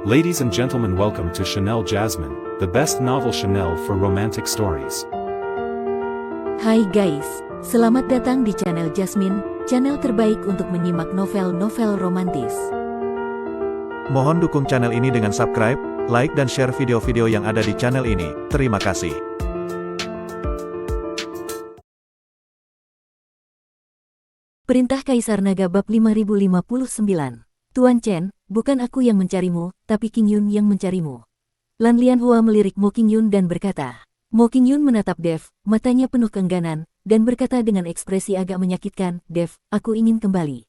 Ladies and gentlemen, welcome to Chanel Jasmine, the best novel Chanel for romantic stories. Hai guys, selamat datang di channel Jasmine, channel terbaik untuk menyimak novel-novel romantis. Mohon dukung channel ini dengan subscribe, like dan share video-video yang ada di channel ini. Terima kasih. Perintah Kaisar Naga bab 5059. Tuan Chen, bukan aku yang mencarimu, tapi Qing Yun yang mencarimu. Lan Lianhua melirik Mo Qing Yun dan berkata. Mo Qing Yun menatap Dev, matanya penuh keengganan, dan berkata dengan ekspresi agak menyakitkan, Dev, aku ingin kembali.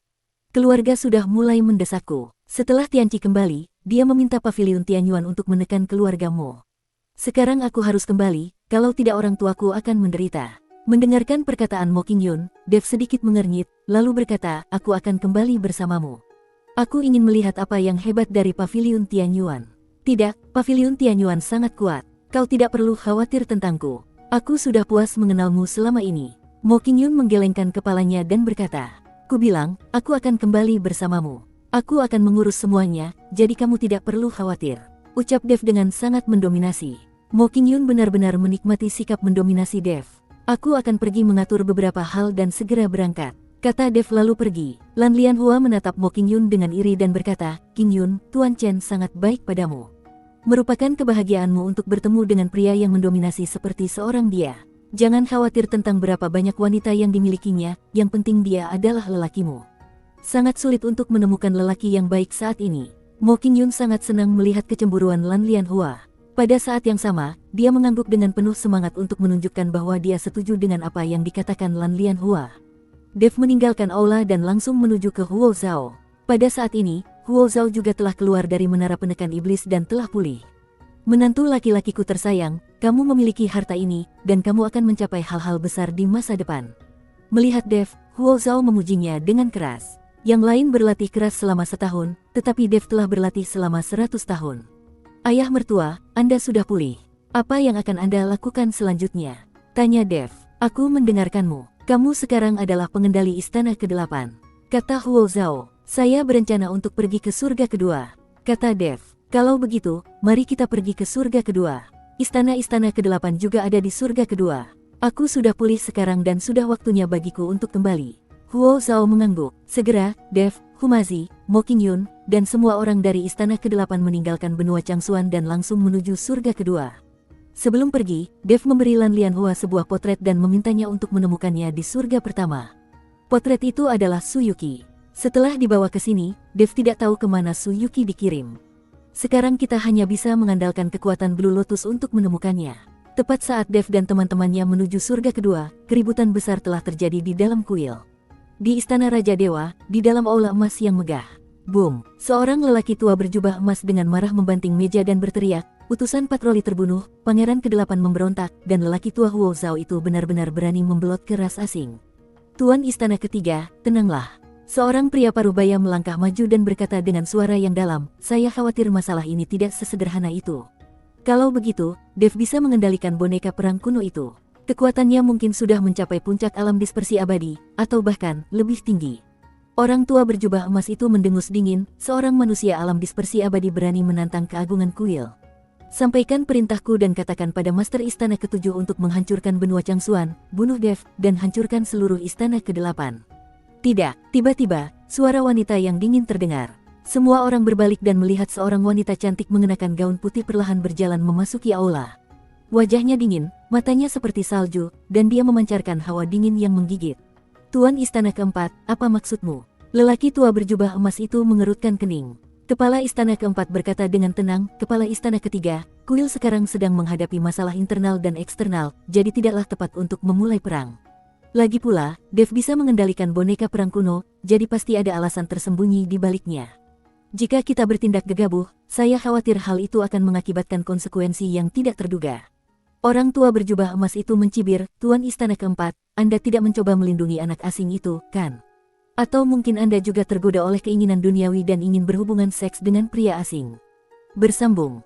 Keluarga sudah mulai mendesakku. Setelah Tianqi kembali, dia meminta pavilion Tianyuan untuk menekan keluarga Mo. Sekarang aku harus kembali, kalau tidak orang tuaku akan menderita. Mendengarkan perkataan Mo Qing Yun, Dev sedikit mengernyit, lalu berkata, aku akan kembali bersamamu. Aku ingin melihat apa yang hebat dari pavilion Tianyuan. Tidak, pavilion Tianyuan sangat kuat. Kau tidak perlu khawatir tentangku. Aku sudah puas mengenalmu selama ini. Mo Qing Yun menggelengkan kepalanya dan berkata, ku bilang, aku akan kembali bersamamu. Aku akan mengurus semuanya, jadi kamu tidak perlu khawatir. Ucap Dev dengan sangat mendominasi. Mo Qing Yun benar-benar menikmati sikap mendominasi Dev. Aku akan pergi mengatur beberapa hal dan segera berangkat. Kata Dev lalu pergi. Lan Lianhua menatap Mo Qing Yun dengan iri dan berkata, Qing Yun, Tuan Chen sangat baik padamu. Merupakan kebahagiaanmu untuk bertemu dengan pria yang mendominasi seperti seorang dia. Jangan khawatir tentang berapa banyak wanita yang dimilikinya, yang penting dia adalah lelakimu. Sangat sulit untuk menemukan lelaki yang baik saat ini. Mo Qing Yun sangat senang melihat kecemburuan Lan Lianhua. Pada saat yang sama, dia mengangguk dengan penuh semangat untuk menunjukkan bahwa dia setuju dengan apa yang dikatakan Lan Lianhua. Dev meninggalkan aula dan langsung menuju ke Huo Zhao. Pada saat ini, Huo Zhao juga telah keluar dari menara penekan iblis dan telah pulih. Menantu laki-lakiku tersayang, kamu memiliki harta ini, dan kamu akan mencapai hal-hal besar di masa depan. Melihat Dev, Huo Zhao memujinya dengan keras. Yang lain berlatih keras selama setahun, tetapi Dev telah berlatih selama 100 tahun. Ayah mertua, Anda sudah pulih. Apa yang akan Anda lakukan selanjutnya? Tanya Dev. Aku mendengarkanmu. Kamu sekarang adalah pengendali istana ke-8. Kata Huo Zhao. Saya berencana untuk pergi ke surga kedua. Kata Dev. Kalau begitu, mari kita pergi ke surga kedua. Istana-istana ke-8 juga ada di surga kedua. Aku sudah pulih sekarang dan sudah waktunya bagiku untuk kembali. Huo Zhao mengangguk. Segera, Dev, Humazi, Mo Qing Yun, dan semua orang dari istana ke-8 meninggalkan benua Changsuan dan langsung menuju surga kedua. Sebelum pergi, Dev memberi Lan Lianhua sebuah potret dan memintanya untuk menemukannya di surga pertama. Potret itu adalah Su Yuqi. Setelah dibawa ke sini, Dev tidak tahu kemana Su Yuqi dikirim. Sekarang kita hanya bisa mengandalkan kekuatan Blue Lotus untuk menemukannya. Tepat saat Dev dan teman-temannya menuju surga kedua, keributan besar telah terjadi di dalam kuil. Di istana Raja Dewa, di dalam aula emas yang megah. Boom! Seorang lelaki tua berjubah emas dengan marah membanting meja dan berteriak, utusan patroli terbunuh, pangeran ke-8 memberontak, dan lelaki tua Huo Zhao itu benar-benar berani membelot ke ras asing. Tuan istana ketiga, tenanglah. Seorang pria parubaya melangkah maju dan berkata dengan suara yang dalam, saya khawatir masalah ini tidak sesederhana itu. Kalau begitu, Dev bisa mengendalikan boneka perang kuno itu. Kekuatannya mungkin sudah mencapai puncak alam dispersi abadi, atau bahkan lebih tinggi. Orang tua berjubah emas itu mendengus dingin, seorang manusia alam dispersi abadi berani menantang keagungan kuil. Sampaikan perintahku dan katakan pada Master Istana ke-7 untuk menghancurkan benua Changsuan, bunuh Dev, dan hancurkan seluruh istana ke-8. Tidak, tiba-tiba, suara wanita yang dingin terdengar. Semua orang berbalik dan melihat seorang wanita cantik mengenakan gaun putih perlahan berjalan memasuki aula. Wajahnya dingin, matanya seperti salju, dan dia memancarkan hawa dingin yang menggigit. Tuan istana keempat, apa maksudmu? Lelaki tua berjubah emas itu mengerutkan kening. Kepala istana keempat berkata dengan tenang, kepala istana ketiga, kuil sekarang sedang menghadapi masalah internal dan eksternal, jadi tidaklah tepat untuk memulai perang. Lagi pula, Dev bisa mengendalikan boneka perang kuno, jadi pasti ada alasan tersembunyi di baliknya. Jika kita bertindak gegabah, saya khawatir hal itu akan mengakibatkan konsekuensi yang tidak terduga. Orang tua berjubah emas itu mencibir, Tuan istana keempat, Anda tidak mencoba melindungi anak asing itu, kan? Atau mungkin Anda juga tergoda oleh keinginan duniawi dan ingin berhubungan seks dengan pria asing. Bersambung.